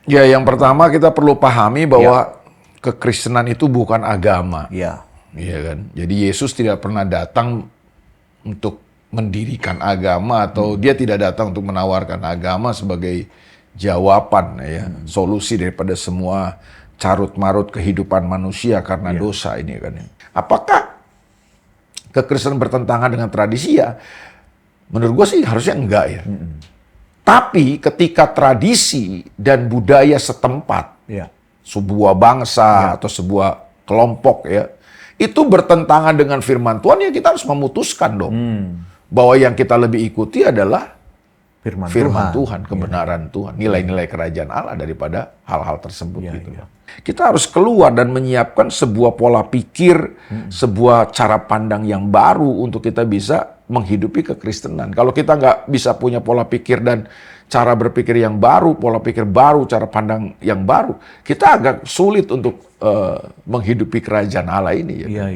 Ya, yang pertama kita perlu pahami bahwa kekristenan itu bukan agama. Ya. Iya kan? Jadi Yesus tidak pernah datang untuk mendirikan agama atau dia tidak datang untuk menawarkan agama sebagai jawaban ya, solusi daripada semua carut-marut kehidupan manusia karena dosa ini kan. Apakah kekristenan bertentangan dengan tradisi ya? Menurut gue sih harusnya enggak ya. Tapi ketika tradisi dan budaya setempat, sebuah bangsa atau sebuah kelompok ya, itu bertentangan dengan firman Tuhan, ya kita harus memutuskan dong. Bahwa yang kita lebih ikuti adalah firman Tuhan, kebenaran Tuhan, nilai-nilai kerajaan Allah daripada hal-hal tersebut gitu. Kita harus keluar dan menyiapkan sebuah pola pikir, sebuah cara pandang yang baru untuk kita bisa menghidupi kekristenan. Kalau kita nggak bisa punya pola pikir dan cara berpikir yang baru, pola pikir baru, cara pandang yang baru, kita agak sulit untuk menghidupi kerajaan Allah ini. Ya.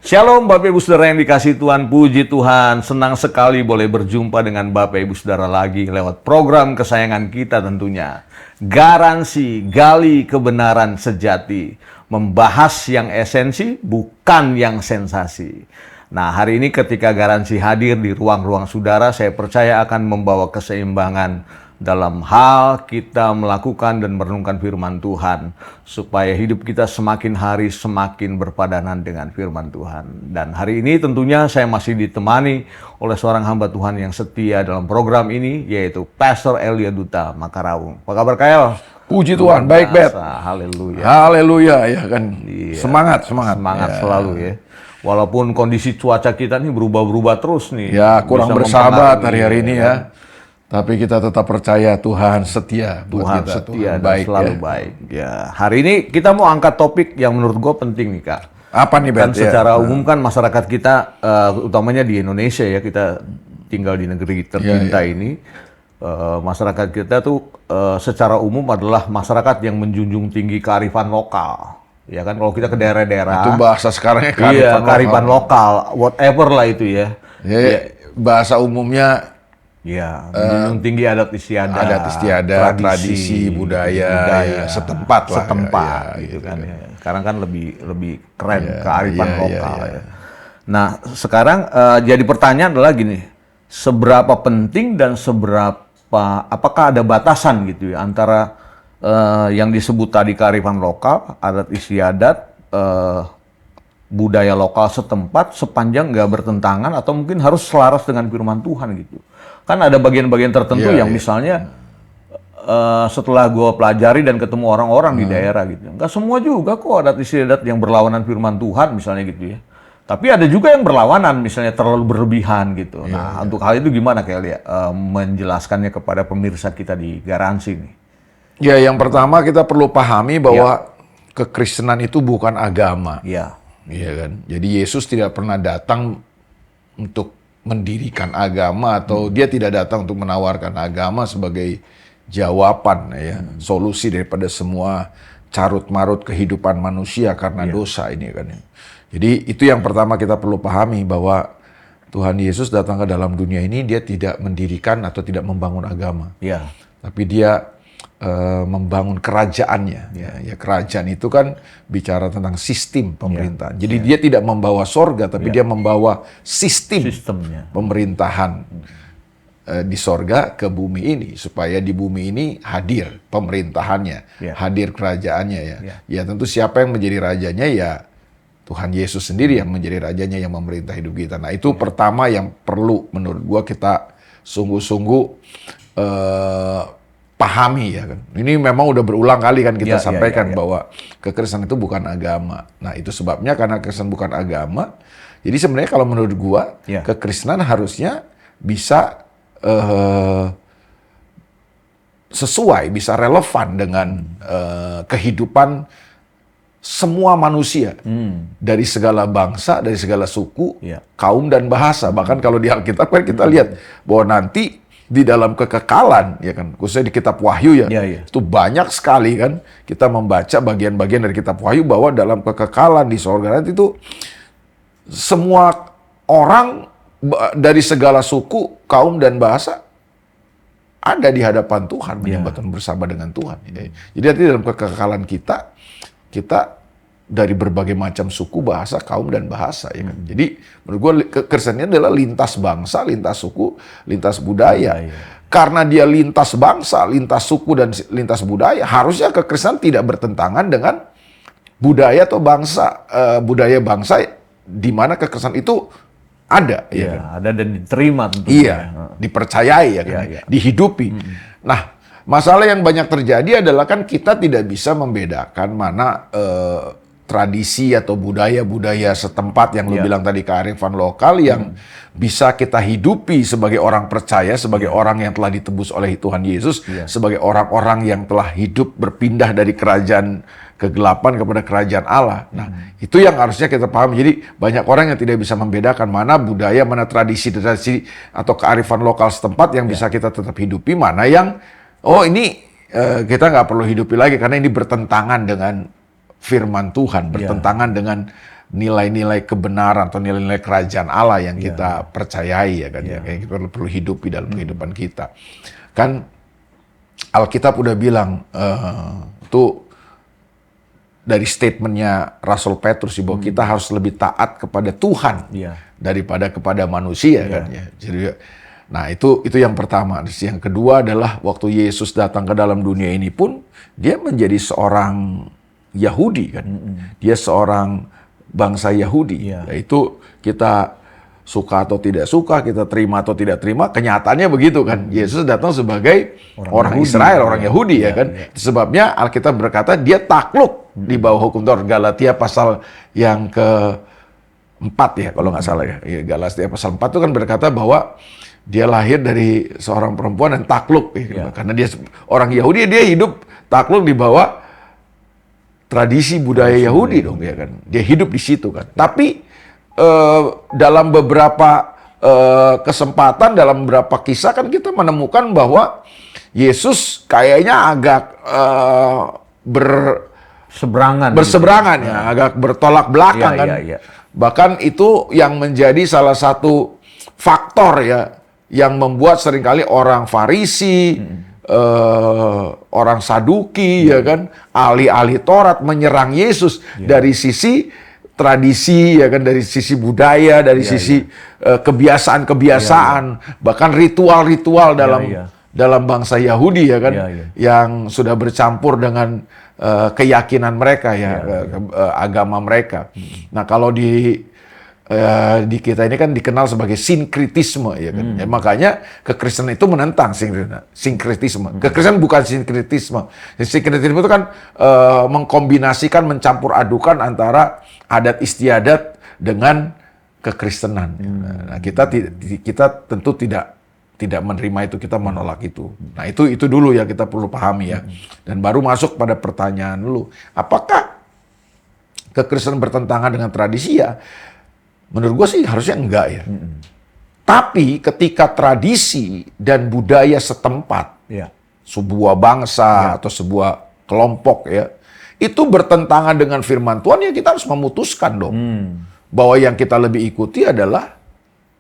Shalom Bapak Ibu Saudara yang dikasihi Tuhan, puji Tuhan. Senang sekali boleh berjumpa dengan Bapak Ibu Saudara lagi lewat program kesayangan kita tentunya. Garansi, gali kebenaran sejati. Membahas yang esensi, bukan yang sensasi. Nah, hari ini ketika Garansi hadir di ruang-ruang saudara, saya percaya akan membawa keseimbangan dalam hal kita melakukan dan merenungkan firman Tuhan, supaya hidup kita semakin hari semakin berpadanan dengan firman Tuhan. Dan hari ini tentunya saya masih ditemani oleh seorang hamba Tuhan yang setia dalam program ini, yaitu Pastor Elia Duta Makaraung. Apa kabar Kael? Puji Tuhan, baik Bet. Haleluya. Haleluya ya kan. Semangat Selalu ya. Walaupun kondisi cuaca kita nih berubah-ubah terus nih. Ya, kurang bersahabat hari-hari ini ya. Tapi kita tetap percaya Tuhan setia. Tuhan setia dan baik, selalu baik. Ya, hari ini kita mau angkat topik yang menurut gue penting nih Kak. Apa nih Ben? Kan secara umum kan masyarakat kita, utamanya di Indonesia ya, kita tinggal di negeri tercinta ini. Masyarakat kita tuh secara umum adalah masyarakat yang menjunjung tinggi kearifan lokal. Ya kan, kalau kita ke daerah-daerah. Itu bahasa sekarangnya kearifan lokal, whatever lah itu ya. Bahasa umumnya. Ya, menjunjung tinggi adat istiadat, tradisi, budaya setempat lah. Gitu kan ya. Sekarang kan lebih keren kearifan lokal ya. Nah, sekarang jadi pertanyaan adalah gini, seberapa penting dan apakah ada batasan gitu ya antara yang disebut tadi kearifan lokal, adat istiadat, budaya lokal setempat, sepanjang nggak bertentangan atau mungkin harus selaras dengan firman Tuhan gitu. Kan ada bagian-bagian tertentu yang misalnya setelah gue pelajari dan ketemu orang-orang di daerah gitu, nggak semua juga kok adat istiadat yang berlawanan firman Tuhan misalnya gitu ya. Tapi ada juga yang berlawanan, misalnya terlalu berlebihan gitu. Untuk hal itu gimana kayak menjelaskannya kepada pemirsa kita di Garansi nih? Ya, yang pertama kita perlu pahami bahwa kekristenan itu bukan agama. Iya kan. Jadi Yesus tidak pernah datang untuk mendirikan agama atau dia tidak datang untuk menawarkan agama sebagai jawaban ya, solusi daripada semua carut-marut kehidupan manusia karena dosa ini kan. Jadi itu yang pertama kita perlu pahami, bahwa Tuhan Yesus datang ke dalam dunia ini, dia tidak mendirikan atau tidak membangun agama. Tapi dia membangun kerajaannya. Ya, kerajaan itu kan bicara tentang sistem pemerintahan. Jadi dia tidak membawa sorga, tapi dia membawa sistemnya pemerintahan di sorga ke bumi ini, supaya di bumi ini hadir pemerintahannya, hadir kerajaannya ya. Ya tentu siapa yang menjadi rajanya ya Tuhan Yesus sendiri yang menjadi rajanya, yang memerintah hidup kita. Nah itu pertama yang perlu menurut gua kita sungguh-sungguh pahami ya kan. Ini memang udah berulang kali kan kita sampaikan bahwa kekristenan itu bukan agama. Nah itu sebabnya, karena kekristenan bukan agama, jadi sebenarnya kalau menurut gua kekristenan harusnya bisa sesuai, bisa relevan dengan kehidupan semua manusia, dari segala bangsa, dari segala suku, kaum dan bahasa. Bahkan kalau di Alkitab kan kita lihat bahwa nanti di dalam kekekalan, ya kan, khususnya di kitab Wahyu ya, itu banyak sekali kan kita membaca bagian-bagian dari kitab Wahyu bahwa dalam kekekalan di sorga nanti itu semua orang dari segala suku, kaum dan bahasa ada di hadapan Tuhan, menyembah Tuhan bersama dengan Tuhan. Jadi nanti dalam kekekalan kita dari berbagai macam suku, bahasa, kaum, dan bahasa. Ya kan? Jadi menurut gue kekristenan adalah lintas bangsa, lintas suku, lintas budaya. Karena dia lintas bangsa, lintas suku, dan lintas budaya, harusnya kekristenan tidak bertentangan dengan budaya atau bangsa, budaya bangsa di mana kekristenan itu ada. Ya kan? Ada dan diterima tentunya. Iya, dipercayai, ya kan? Dihidupi. Nah, masalah yang banyak terjadi adalah kan kita tidak bisa membedakan mana tradisi atau budaya-budaya setempat yang lu bilang tadi, kearifan lokal yang bisa kita hidupi sebagai orang percaya, sebagai orang yang telah ditebus oleh Tuhan Yesus, sebagai orang-orang yang telah hidup berpindah dari kerajaan kegelapan kepada kerajaan Allah. Nah, itu yang harusnya kita pahami. Jadi banyak orang yang tidak bisa membedakan mana budaya, mana tradisi atau kearifan lokal setempat yang bisa kita tetap hidupi, mana yang ini kita nggak perlu hidupi lagi karena ini bertentangan dengan firman Tuhan, bertentangan dengan nilai-nilai kebenaran atau nilai-nilai kerajaan Allah yang kita percayai, ya kan, yang kita perlu hidupi dalam kehidupan kita. Kan Alkitab udah bilang tuh dari statementnya Rasul Petrus bahwa kita harus lebih taat kepada Tuhan daripada kepada manusia, kan ya. Jadi, nah itu yang pertama. Yang kedua adalah waktu Yesus datang ke dalam dunia ini pun dia menjadi seorang Yahudi, kan. Dia seorang bangsa Yahudi. Yaitu kita suka atau tidak suka, kita terima atau tidak terima, kenyataannya begitu, kan. Yesus datang sebagai orang Israel, orang Yahudi, ya kan. Sebabnya Alkitab berkata dia takluk di bawah hukum Taurat. Galatia pasal yang ke-4 ya, kalau nggak salah ya. Galatia pasal 4 itu kan berkata bahwa dia lahir dari seorang perempuan dan takluk, karena dia orang Yahudi, dia hidup takluk di bawah tradisi budaya Yahudi dong, ya kan. Dia hidup di situ, kan. Tapi dalam beberapa kesempatan, dalam beberapa kisah kan kita menemukan bahwa Yesus kayaknya agak berseberangan ya, agak bertolak belakang, kan. Bahkan itu yang menjadi salah satu faktor ya yang membuat seringkali orang Farisi, orang Saduki, ya kan, ahli-ahli Taurat menyerang Yesus dari sisi tradisi, ya kan, dari sisi budaya, dari sisi kebiasaan-kebiasaan, bahkan ritual-ritual dalam bangsa Yahudi, ya kan, yang sudah bercampur dengan keyakinan mereka, agama mereka. Nah, kalau di kita ini kan dikenal sebagai sinkritisme, ya kan. Ya, makanya kekristenan itu menentang sinkritisme. Kekristenan bukan sinkritisme. Sinkritisme itu kan mengkombinasikan, mencampur adukan antara adat istiadat dengan kekristenan. Nah, kita tentu tidak menerima itu, kita menolak itu. Nah, itu dulu ya kita perlu pahami, ya. Dan baru masuk pada pertanyaan dulu, apakah kekristenan bertentangan dengan tradisi? Ya, menurut gue sih harusnya enggak, ya. Tapi ketika tradisi dan budaya setempat, sebuah bangsa atau sebuah kelompok, ya, itu bertentangan dengan firman Tuhan, ya kita harus memutuskan dong bahwa yang kita lebih ikuti adalah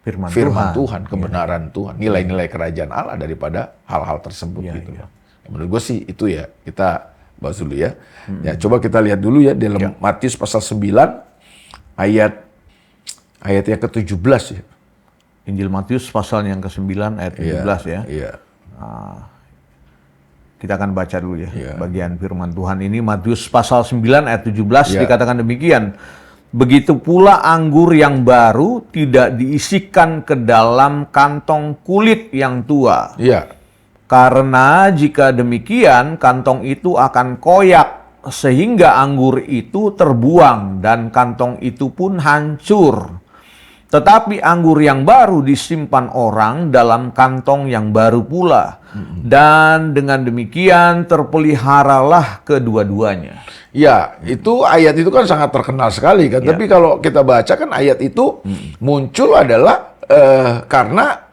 firman Tuhan, kebenaran Tuhan, nilai-nilai kerajaan Allah daripada hal-hal tersebut, gitu. Ya, menurut gue sih itu, ya, kita bahas dulu, ya. Ya, coba kita lihat dulu, ya, dalam Matius pasal 9 ayat yang ke-17, ya. Injil Matius pasal yang ke-9 ayat 17, ya. Nah, kita akan baca dulu, ya, bagian firman Tuhan ini. Matius pasal 9 ayat 17 dikatakan demikian. Begitu pula anggur yang baru tidak diisikan ke dalam kantong kulit yang tua. Karena jika demikian, kantong itu akan koyak sehingga anggur itu terbuang dan kantong itu pun hancur. Tetapi anggur yang baru disimpan orang dalam kantong yang baru pula. Dan dengan demikian terpeliharalah kedua-duanya. Ya, itu ayat itu kan sangat terkenal sekali, kan. Tapi kalau kita baca kan ayat itu muncul adalah karena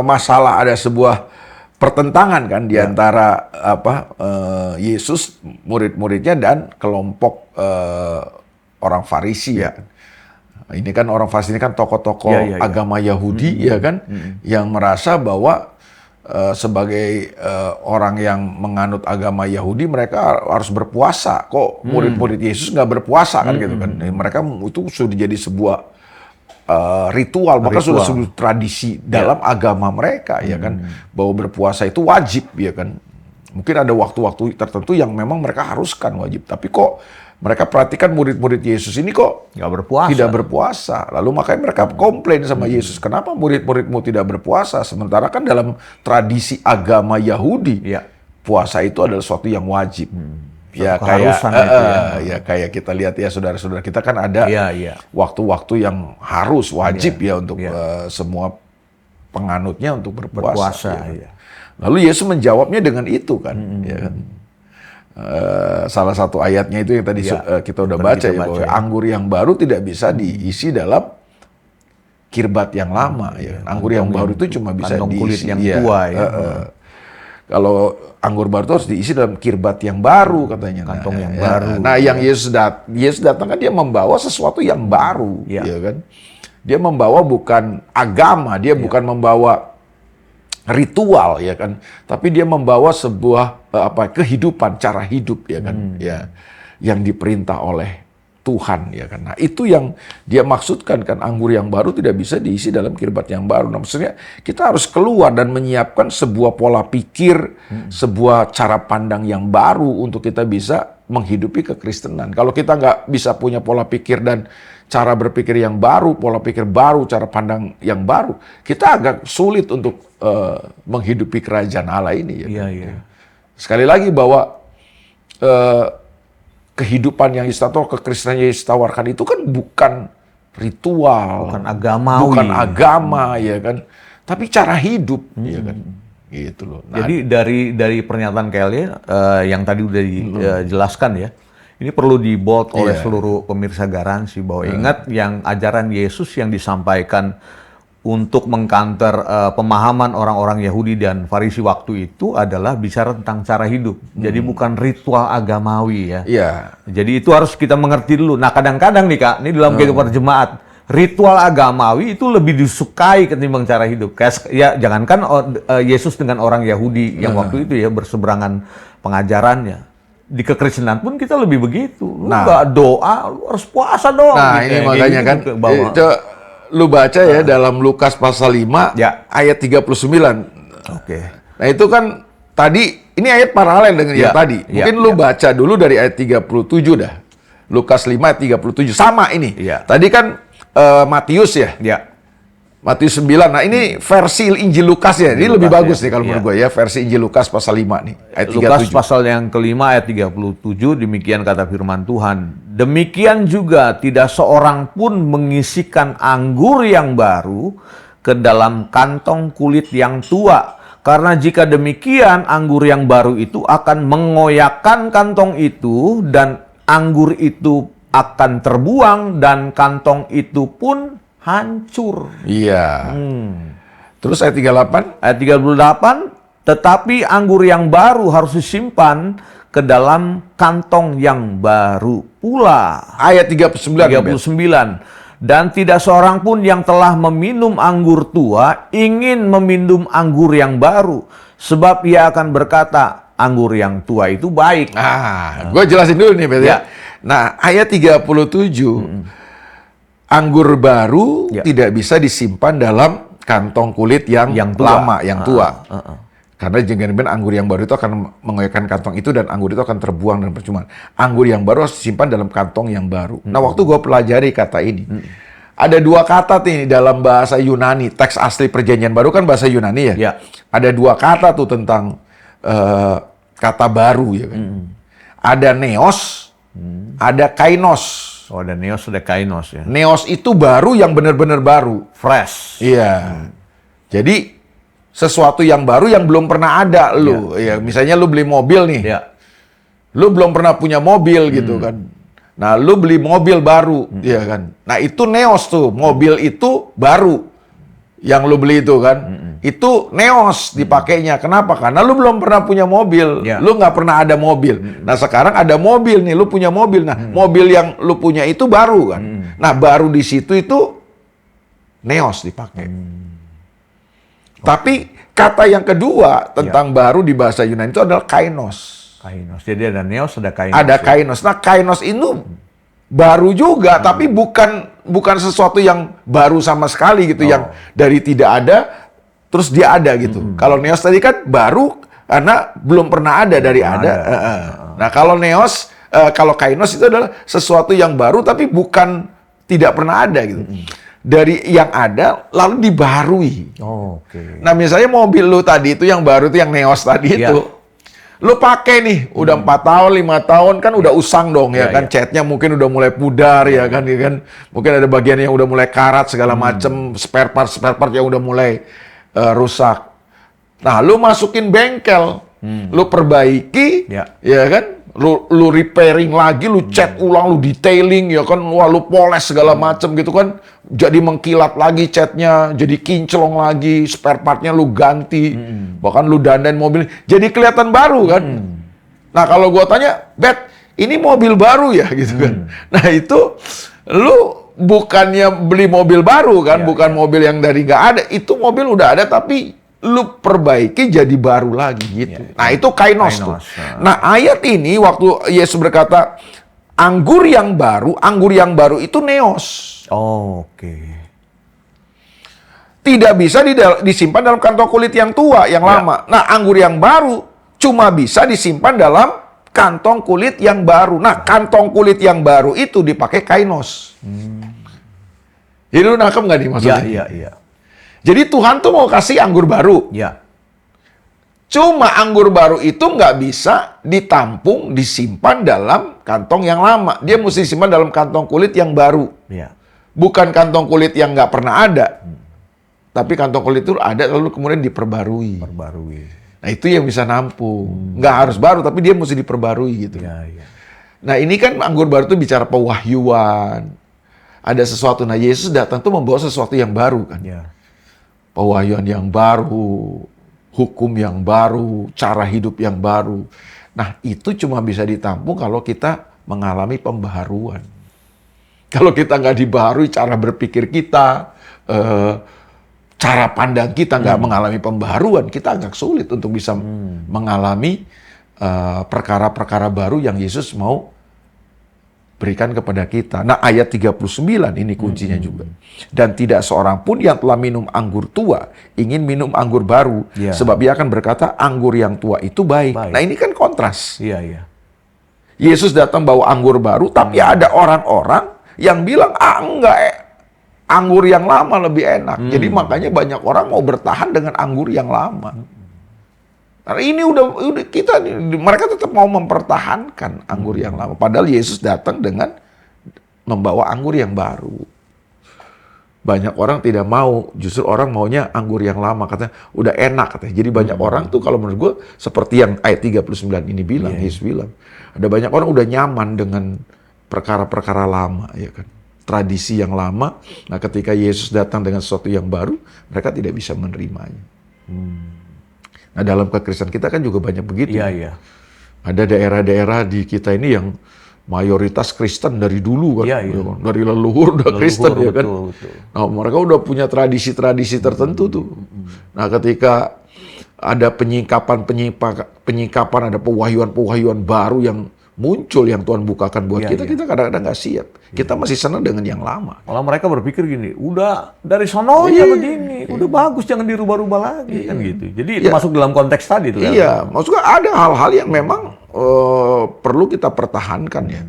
masalah ada sebuah pertentangan kan di antara Yesus, murid-muridnya dan kelompok orang Farisi ya. Ini kan orang Farisi ini kan tokoh-tokoh agama Yahudi ya kan, yang merasa bahwa sebagai orang yang menganut agama Yahudi mereka harus berpuasa. Kok murid-murid Yesus nggak berpuasa kan gitu kan? Mereka itu sudah jadi sebuah ritual, bahkan sudah sebuah tradisi dalam agama mereka ya kan, bahwa berpuasa itu wajib ya kan. Mungkin ada waktu-waktu tertentu yang memang mereka haruskan wajib, tapi kok mereka perhatikan murid-murid Yesus ini kok tidak berpuasa. Lalu makanya mereka komplain sama Yesus, kenapa murid-muridmu tidak berpuasa? Sementara kan dalam tradisi agama Yahudi, puasa itu adalah sesuatu yang wajib. Ya kayak ya kayak kita lihat ya saudara-saudara kita kan ada waktu-waktu yang harus wajib ya untuk semua penganutnya untuk berpuasa. Ya. Lalu Yesus menjawabnya dengan itu kan, ya kan. Salah satu ayatnya itu yang tadi kita udah baca ya, bahwa anggur yang baru tidak bisa diisi dalam kirbat yang lama ya. Anggur yang baru itu cuma bisa diisi kulit yang tua ya. Kalau anggur baru itu harus diisi dalam kirbat yang baru katanya. Kantong yang baru. Nah, yang Yesus datang kan dia membawa sesuatu yang baru, ya kan. Dia membawa bukan agama, dia bukan membawa ritual ya kan, tapi dia membawa sebuah kehidupan, cara hidup ya kan, ya yang diperintah oleh Tuhan ya kan. Nah, itu yang dia maksudkan kan, anggur yang baru tidak bisa diisi dalam kirbat yang baru. Nah, maksudnya kita harus keluar dan menyiapkan sebuah pola pikir, sebuah cara pandang yang baru untuk kita bisa menghidupi kekristenan. Kalau kita nggak bisa punya pola pikir dan cara berpikir yang baru, pola pikir baru, cara pandang yang baru, kita agak sulit untuk menghidupi kerajaan Allah ini. Ya kan? Sekali lagi bahwa kehidupan yang Yesus tawarkan, kekristenan yang Yesus tawarkan itu kan bukan ritual, bukan agamawi, bukan agama ya kan, tapi cara hidup ya kan, gitu loh. Nah, jadi dari pernyataan Kelly yang tadi udah dijelaskan ya, ini perlu di-bold oleh seluruh pemirsa Garansi bahwa ingat yang ajaran Yesus yang disampaikan untuk mengcounter pemahaman orang-orang Yahudi dan Farisi waktu itu adalah bicara tentang cara hidup. Jadi bukan ritual agamawi ya. Jadi itu harus kita mengerti dulu. Nah kadang-kadang nih Kak, ini dalam kehidupan jemaat, ritual agamawi itu lebih disukai ketimbang cara hidup. Kayak ya jangankan Yesus dengan orang Yahudi yang waktu itu ya berseberangan pengajarannya. Di kekristenan pun kita lebih begitu. Lu nggak doa, lu harus puasa dong. Nah gitu, ini makanya kan. Lu baca ya dalam Lukas pasal 5 ayat 39. Nah itu kan tadi, ini ayat paralel dengan yang tadi. Mungkin lu baca dulu dari ayat 37 dah. Lukas 5 ayat 37. Sama ini. Tadi kan Matius ya. Matius 9. Nah ini versi Injil Lukas ya. Ini lebih bagus nih kalau menurut gue ya. Versi Injil Lukas pasal 5 nih. Ayat 37. Lukas pasal yang kelima ayat 37. Demikian kata firman Tuhan. Demikian juga tidak seorang pun mengisikan anggur yang baru ke dalam kantong kulit yang tua. Karena jika demikian anggur yang baru itu akan mengoyakkan kantong itu dan anggur itu akan terbuang dan kantong itu pun hancur. Terus ayat 38? Ayat 38, tetapi anggur yang baru harus disimpan ke dalam kantong yang baru pula. Ayat 39. Dan tidak seorang pun yang telah meminum anggur tua ingin meminum anggur yang baru, sebab ia akan berkata, anggur yang tua itu baik. Gue jelasin dulu nih, Bel. Nah, ayat 37, anggur baru tidak bisa disimpan dalam kantong kulit yang lama, yang tua. Karena jangan-jangan anggur yang baru itu akan mengoyakkan kantong itu dan anggur itu akan terbuang dan percuma. Anggur yang baru harus disimpan dalam kantong yang baru. Nah, waktu gue pelajari kata ini, ada dua kata nih dalam bahasa Yunani. Teks asli Perjanjian Baru kan bahasa Yunani ya. Ada dua kata tuh tentang kata baru ya kan. Ada neos, ada kainos. Oh, ada neos, ada kainos ya. Neos itu baru yang benar-benar baru. Fresh. Iya. Jadi sesuatu yang baru yang belum pernah ada lu. Ya, misalnya lu beli mobil nih. Lu belum pernah punya mobil gitu kan. Nah, lu beli mobil baru, ya kan. Nah, itu neos tuh, mobil itu baru. yang lu beli itu kan, itu Neos dipakainya. Kenapa? Karena lu belum pernah punya mobil, Ya. lu nggak pernah ada mobil. Nah sekarang ada mobil nih, lu punya mobil. Nah mobil yang lu punya itu baru kan. Nah baru di situ itu Neos dipakai. Tapi kata yang kedua tentang baru di bahasa Yunani itu adalah kainos. Kainos. Jadi ada Neos, ada Kainos. Ada kainos. Nah kainos itu baru juga, tapi bukan sesuatu yang baru sama sekali gitu, yang dari tidak ada terus dia ada gitu. Kalau Neos tadi kan baru karena belum pernah ada dari ada. Nah kalau Neos, kalau kainos itu adalah sesuatu yang baru tapi bukan tidak pernah ada gitu. Dari yang ada lalu dibaharui. Oke. Nah misalnya mobil lu tadi itu yang baru itu yang Neos tadi itu, lu pakai nih udah 4 tahun 5 tahun kan udah usang dong ya kan, catnya mungkin udah mulai pudar ya kan, mungkin ada bagian yang udah mulai karat segala macem, spare part yang udah mulai rusak. Nah lu masukin bengkel, lu perbaiki ya kan, lu repairing lagi, lu cat ulang, lu detailing ya kan, wah lu poles segala macem gitu kan, jadi mengkilat lagi catnya, jadi kinclong lagi, spare partnya lu ganti, bahkan lu dandain mobil, jadi kelihatan baru kan. Nah kalau gua tanya, Bet, ini mobil baru ya gitu kan. Nah itu lu bukannya beli mobil baru kan, bukan mobil yang dari nggak ada, itu mobil udah ada tapi lu perbaiki jadi baru lagi gitu. Nah itu kainos tuh. Nah ayat ini waktu Yesus berkata anggur yang baru itu Neos. Oke. Tidak bisa disimpan dalam kantong kulit yang tua, yang lama. Nah anggur yang baru cuma bisa disimpan dalam kantong kulit yang baru. Nah kantong kulit yang baru itu dipakai kainos. Jadi lu nangkep nggak nih maksudnya? Iya. Jadi Tuhan tuh mau kasih anggur baru. Ya. Cuma anggur baru itu nggak bisa ditampung, disimpan dalam kantong yang lama. Dia mesti disimpan dalam kantong kulit yang baru. Ya. Bukan kantong kulit yang nggak pernah ada. Tapi kantong kulit itu ada lalu kemudian diperbarui. Nah itu yang bisa nampung. Nggak harus baru, tapi dia mesti diperbarui gitu. Iya. Nah ini kan anggur baru itu bicara pewahyuan. Ada sesuatu. Nah Yesus datang tuh membawa sesuatu yang baru kan. Ya. Pewahyuan yang baru, hukum yang baru, cara hidup yang baru. Nah, itu cuma bisa ditampung kalau kita mengalami pembaharuan. Kalau kita nggak dibaharui cara berpikir kita, cara pandang kita nggak mengalami pembaharuan, kita agak sulit untuk bisa mengalami perkara-perkara baru yang Yesus mau berikan kepada kita. Nah ayat 39 ini kuncinya juga. Dan tidak seorang pun yang telah minum anggur tua ingin minum anggur baru. Sebab ia akan berkata anggur yang tua itu baik. Nah ini kan kontras. Iya. Yesus datang bawa anggur baru, tapi ada orang-orang yang bilang, enggak, anggur yang lama lebih enak. Jadi makanya banyak orang mau bertahan dengan anggur yang lama. Karena ini udah mereka tetap mau mempertahankan anggur yang lama. Padahal Yesus datang dengan membawa anggur yang baru. Banyak orang tidak mau, justru orang maunya anggur yang lama. Katanya, udah enak katanya. Jadi banyak orang tuh kalau menurut gue, seperti yang ayat 39 ini bilang, Yesus bilang. Ada banyak orang udah nyaman dengan perkara-perkara lama, ya kan. Tradisi yang lama. Nah ketika Yesus datang dengan sesuatu yang baru, mereka tidak bisa menerimanya. Nah dalam kekristenan kita kan juga banyak begitu. Iya. Ada daerah-daerah di kita ini yang mayoritas Kristen dari dulu kan. Dari leluhur udah Kristen ya kan. Betul. Nah mereka udah punya tradisi-tradisi tertentu tuh. Nah ketika ada penyingkapan, ada pewahyuan baru yang muncul yang Tuhan bukakan buat kita kadang-kadang nggak siap. Kita masih senang dengan yang lama. Malah mereka berpikir gini, udah dari sononya begini, udah bagus, jangan dirubah-rubah lagi kan gitu. Jadi itu masuk dalam konteks tadi tuh. Iya, maksudnya ada hal-hal yang memang perlu kita pertahankan ya.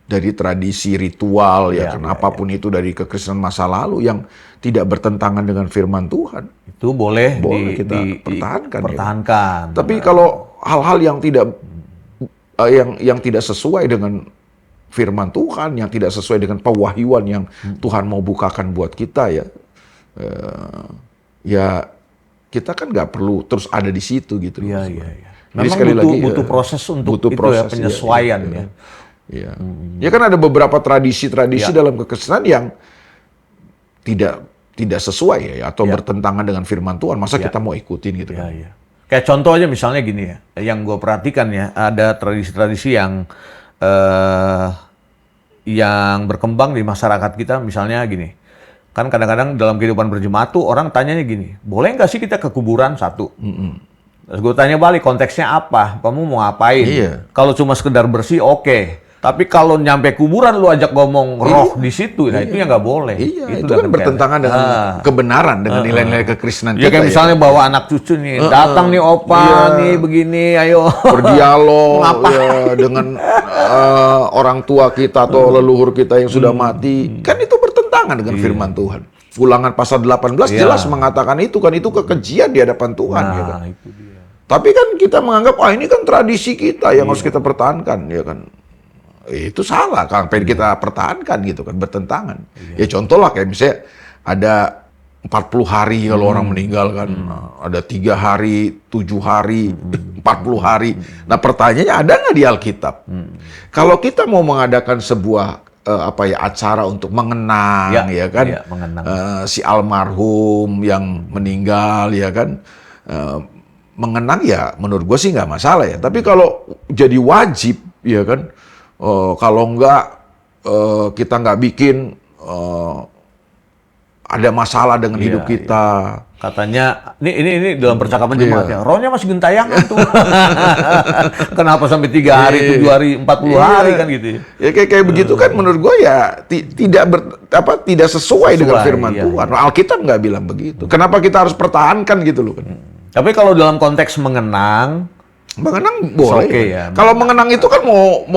Dari tradisi ritual ya kan, apapun itu dari kekristenan masa lalu yang tidak bertentangan dengan firman Tuhan. Itu boleh kita pertahankan. Ya. Tapi Nah. kalau hal-hal yang tidak yang tidak sesuai dengan firman Tuhan, yang tidak sesuai dengan pewahyuan yang Tuhan mau bukakan buat kita ya, ya kita kan nggak perlu terus ada di situ gitu. Iya. Jadi Memang butuh proses untuk penyesuaian ya. Ya kan ada beberapa tradisi-tradisi dalam kekristenan yang tidak sesuai ya atau bertentangan dengan firman Tuhan, masa kita mau ikutin gitu kan? Iya. Kayak contoh aja misalnya gini ya, yang gue perhatikan ya, ada tradisi-tradisi yang berkembang di masyarakat kita, misalnya gini. Kan kadang-kadang dalam kehidupan berjemaat tuh orang tanyanya gini, boleh nggak sih kita ke kuburan satu? Terus gue tanya balik, konteksnya apa? Kamu mau ngapain? Iya. Kalau cuma sekedar bersih, oke. Tapi kalau nyampe kuburan lu ajak ngomong roh di situ, nah itu yang nggak boleh. Iya, itu kan bertentangan dengan kebenaran, dengan nilai-nilai kekristenan Ya kita. kayak misalnya bawa anak cucu nih, datang nih opa nih begini, ayo. Berdialog ya, dengan orang tua kita atau leluhur kita yang sudah mati. Kan itu bertentangan dengan firman Tuhan. Ulangan pasal 18 jelas mengatakan itu kan, itu kekejian di hadapan Tuhan. Nah, Ya kan? itu dia. Tapi kan kita menganggap, ini kan tradisi kita yang harus kita pertahankan. Ya kan? Itu salah, kan pengen kita pertahankan gitu kan, bertentangan. Ya contoh lah kayak misalnya ada 40 hari kalau orang meninggal kan, ada 3 hari, 7 hari, 40 hari. Nah pertanyaannya ada nggak di Alkitab? Kalau kita mau mengadakan sebuah acara untuk mengenang, ya kan, mengenang. si almarhum yang meninggal, ya kan, mengenang ya menurut gue sih nggak masalah ya. Tapi kalau jadi wajib, ya kan, kalau enggak kita nggak bikin ada masalah dengan hidup kita. Katanya, ini dalam percakapan jemaatnya, rohnya masih gentayangan tuh. Kenapa sampai 3 hari, 7 hari, 40 hari kan gitu ya? Ya kayak begitu kan menurut gue ya tidak sesuai dengan firman Tuhan. Alkitab nggak bilang begitu. Kenapa kita harus pertahankan gitu loh kan? Tapi kalau dalam konteks mengenang boleh. okay ya. Kalau mengenang itu kan mau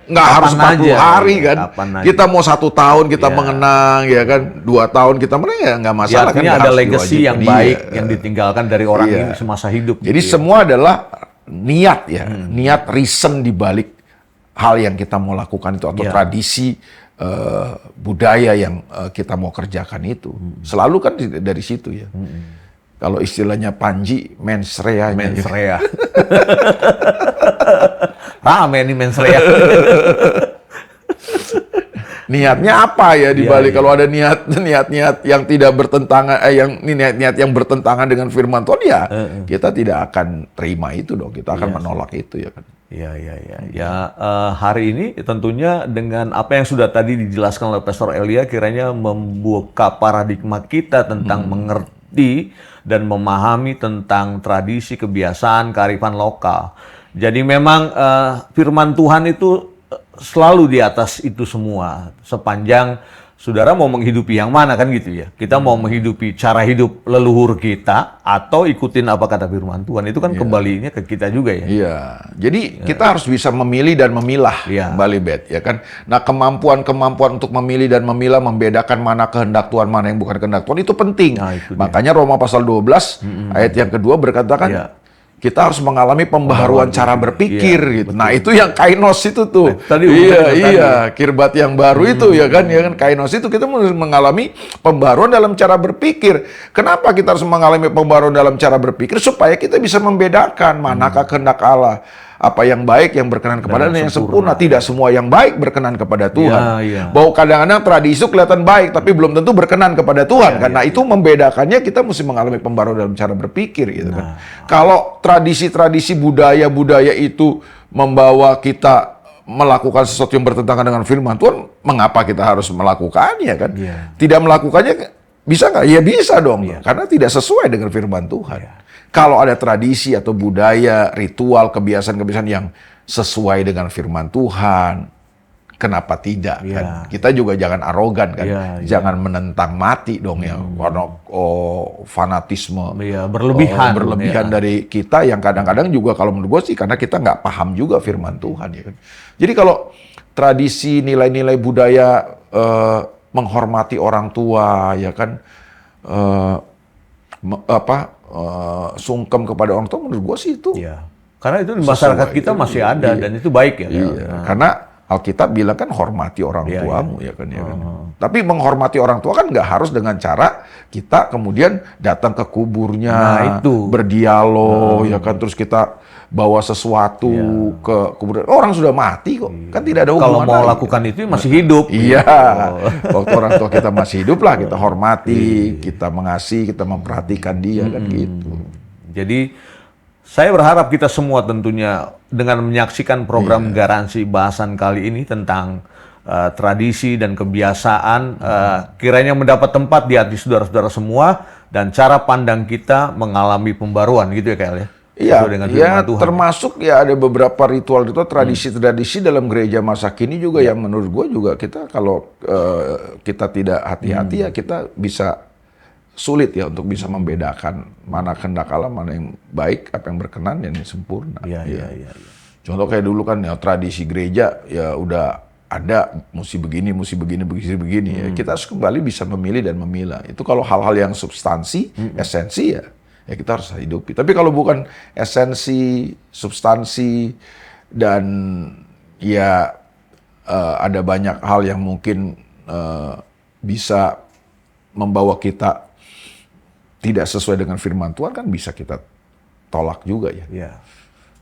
nggak harus 40 hari kan. Kita mau 1 tahun kita mengenang, ya kan, 2 tahun kita mengenang ya nggak masalah. Artinya ada legacy yang baik yang ditinggalkan dari orang ini semasa hidup. Jadi semua adalah niat ya, niat reason di balik hal yang kita mau lakukan itu atau tradisi budaya yang kita mau kerjakan itu. Selalu kan dari situ ya. Kalau istilahnya Panji, mens rea. Mens rea. Rame nih mens rea. Niatnya apa ya di balik kalau ada niat-niat yang tidak bertentangan, niat-niat yang bertentangan dengan firman Tuhan ya, kita tidak akan terima itu dong, kita akan menolak itu ya kan. Iya. Ya, hari ini tentunya dengan apa yang sudah tadi dijelaskan oleh Pastor Elia, kiranya membuka paradigma kita tentang mengerti dan memahami tentang tradisi, kebiasaan, kearifan lokal. Jadi memang firman Tuhan itu selalu di atas itu semua. Sepanjang saudara mau menghidupi yang mana kan gitu ya. Kita mau menghidupi cara hidup leluhur kita atau ikutin apa kata firman Tuhan. Itu kan kembalinya ke kita juga ya. Iya. Jadi kita harus bisa memilih dan memilah kembali Bet ya kan. Nah, kemampuan untuk memilih dan memilah, membedakan mana kehendak Tuhan, mana yang bukan kehendak Tuhan itu penting. Nah, itu makanya Roma pasal 12 ayat yang kedua berkata kan, kita harus mengalami pembaharuan cara berpikir gitu. Nah, itu yang kainos itu tuh. Kirbat yang baru itu ya kan kainos itu kita harus mengalami pembaharuan dalam cara berpikir. Kenapa kita harus mengalami pembaharuan dalam cara berpikir? Supaya kita bisa membedakan manakah kehendak Allah. Apa yang baik, yang berkenan kepada dan yang sempurna. Tidak semua yang baik berkenan kepada Tuhan. Bahwa kadang-kadang tradisi kelihatan baik, tapi belum tentu berkenan kepada Tuhan. Karena itu membedakannya kita mesti mengalami pembaruan dalam cara berpikir. Gitu kan. Kalau tradisi-tradisi budaya-budaya itu membawa kita melakukan sesuatu yang bertentangan dengan firman Tuhan, mengapa kita harus melakukannya kan? Tidak melakukannya bisa nggak? Ya bisa dong. Karena tidak sesuai dengan firman Tuhan. Kalau ada tradisi atau budaya, ritual, kebiasaan-kebiasaan yang sesuai dengan firman Tuhan, kenapa tidak kan? Kita juga jangan arogan kan, jangan menentang mati dong ya, karena fanatisme berlebihan dari kita yang kadang-kadang juga kalau menurut gue sih karena kita nggak paham juga firman Tuhan ya kan. Jadi kalau tradisi, nilai-nilai budaya menghormati orang tua ya kan, sungkem kepada orang tua menurut gue sih itu. Karena itu di masyarakat kita masih ada dan itu baik ya. Karena Alkitab bilang kan hormati orang Iya, tuamu ya kan ya kan. Tapi menghormati orang tua kan nggak harus dengan cara kita kemudian datang ke kuburnya, Nah, itu. berdialog ya kan, terus kita bawa sesuatu ke kuburan. Orang sudah mati kok. Kan tidak ada Kalau hubungan mau lagi. lakukan itu masih hidup. Iya, waktu orang tua kita masih hidup lah kita hormati, kita mengasihi, kita memperhatikan dia kan gitu. Jadi saya berharap kita semua tentunya dengan menyaksikan program Garansi Bahasan kali ini tentang tradisi dan kebiasaan kiranya mendapat tempat di hati saudara-saudara semua dan cara pandang kita mengalami pembaruan gitu ya Kak El ya. Iya, Sesuai dengan ya firman Tuhan. termasuk ya ada beberapa ritual-ritual, tradisi-tradisi dalam gereja masa kini juga yang menurut gue juga kita kalau kita tidak hati-hati ya kita bisa sulit ya untuk bisa membedakan mana kehendak Allah, mana yang baik, apa yang berkenan, yang sempurna. Iya. Contoh kayak dulu kan ya tradisi gereja ya udah ada mesti begini ya. Kita harus kembali bisa memilih dan memilah. Itu kalau hal-hal yang substansi, esensi ya kita harus hidupi. Tapi kalau bukan esensi, substansi dan ya ada banyak hal yang mungkin bisa membawa kita tidak sesuai dengan firman Tuhan kan bisa kita tolak juga ya. Iya.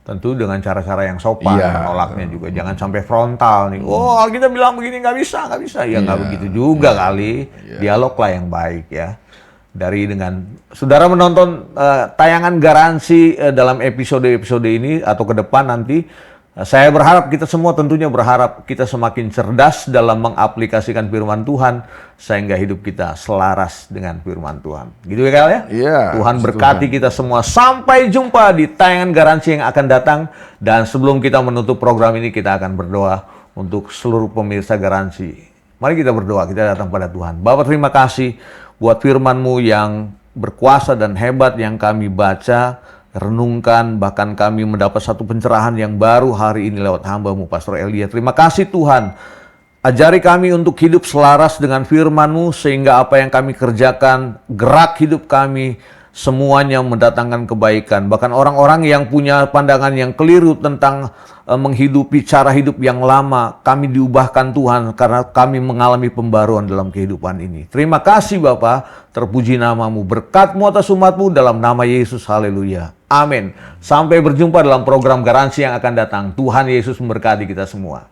Tentu dengan cara-cara yang sopan Iya. menolaknya juga. Jangan sampai frontal nih. Oh, kita bilang begini nggak bisa. Ya nggak begitu juga kali. Dialoglah yang baik ya. Dari dengan saudara menonton tayangan Garansi dalam episode-episode ini atau ke depan nanti, saya berharap kita semua tentunya berharap kita semakin cerdas dalam mengaplikasikan firman Tuhan sehingga hidup kita selaras dengan firman Tuhan. Gitu ya Kak ya? Iya. Tuhan berkati kita semua. Sampai jumpa di tayangan Garansi yang akan datang. Dan sebelum kita menutup program ini, kita akan berdoa untuk seluruh pemirsa Garansi. Mari kita berdoa, kita datang pada Tuhan. Bapak terima kasih buat firman-Mu yang berkuasa dan hebat yang kami baca, renungkan, bahkan kami mendapat satu pencerahan yang baru hari ini lewat hamba-Mu, Pastor Elia. Terima kasih Tuhan. Ajari kami untuk hidup selaras dengan firman-Mu, sehingga apa yang kami kerjakan, gerak hidup kami, semuanya mendatangkan kebaikan. Bahkan orang-orang yang punya pandangan yang keliru tentang menghidupi cara hidup yang lama, kami diubahkan Tuhan karena kami mengalami pembaruan dalam kehidupan ini. Terima kasih Bapa, terpuji nama-Mu, berkat-Mu atas umat-Mu dalam nama Yesus, haleluya. Amin. Sampai berjumpa dalam program Garansi yang akan datang. Tuhan Yesus memberkati kita semua.